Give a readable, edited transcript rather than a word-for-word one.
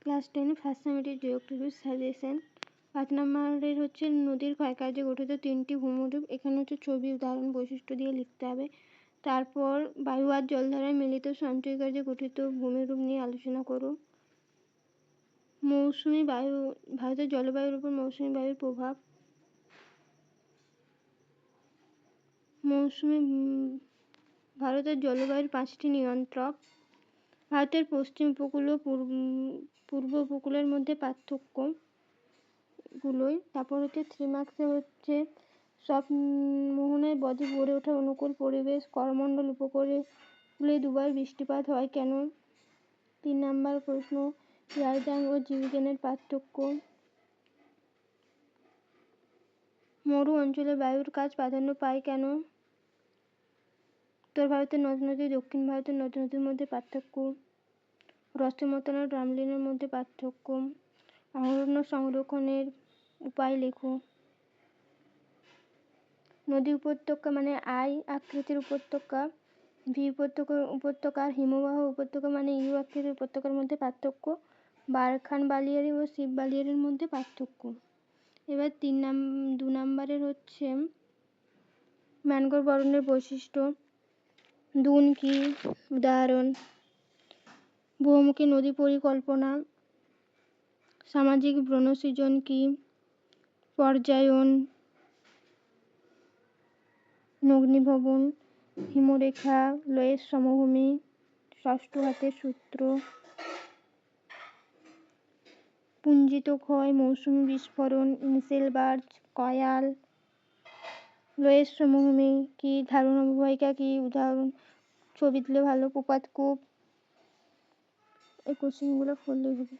Class 10 first summative geography suggestion. 5 নম্বরের হচ্ছে নদীর ক্ষয়কার্যে গঠিত 3টি ভূমিরূপ। এখানে হচ্ছে ছবি, উদাহরণ, বৈশিষ্ট্য দিয়ে লিখতে হবে। তারপর বায়ু আর জলধারায় মিলিত সঞ্চয় কার্যে গঠিত ভূমিরূপ নিয়ে আলোচনা করো। মৌসুমী বায়ু, ভারতের জলবায়ুর উপর মৌসুমী বায়ুর প্রভাব। ভারতের জলবায়ুর 5টি নিয়ন্ত্রক। ভারতের পশ্চিম উপকূল ও পূর্ব উপকূলের মধ্যে পার্থক্য গুলোই। তারপর হচ্ছে 3 মার্কসে হচ্ছে সব মোহনায় বদ্বীপ গড়ে ওঠা অনুকূল পরিবেশ, করমণ্ডল উপকূলে দুবার বৃষ্টিপাত হয় কেন? 3 নাম্বার প্রশ্ন, ইয়ারজাং ও জিউজেনের পার্থক্য। মরু অঞ্চলে বায়ুর কাজ প্রাধান্য পায় কেন? উত্তর ভারতের নদ নদী, দক্ষিণ ভারতের নদ নদীর মধ্যে পার্থক্য। হ্রস্বমতন ও ড্রামলিনের মধ্যে পার্থক্য। অরণ্য সংরক্ষণের উপায় লেখো। নদী উপত্যকা মানে আই আকৃতির উপত্যকা, ভি উপত্যকা, হিমবাহ উপত্যকা মানে ইউ আকৃতির উপত্যকার মধ্যে পার্থক্য। বারখান বালিয়াড়ি ও শিব বালিয়াড়ির মধ্যে পার্থক্য। এবার 2 নাম্বারের হচ্ছে ম্যানগ্রোভ অরণ্যের বৈশিষ্ট্য। দুন কি, উদাহরণ। বহুমুখী নদী পরিকল্পনা। সামাজিক বনসৃজন কি, পর্যায়ন। অগ্নিভবন, হিমরেখা, লোয়েস সমভূমি, ষষ্ঠ হাতের সূত্র। পুঞ্জিত ক্ষয়, মৌসুমী বিস্ফোরণ, ইনসেলবার্জ, কয়াল। লোয়েস সমভূমি কি, ধারণ অববাহিকা কি, উদাহরণ। ছবি দিলে ভালো, প্রপাতকূপ। এই কোশ্চেনগুলো করলেই হবে।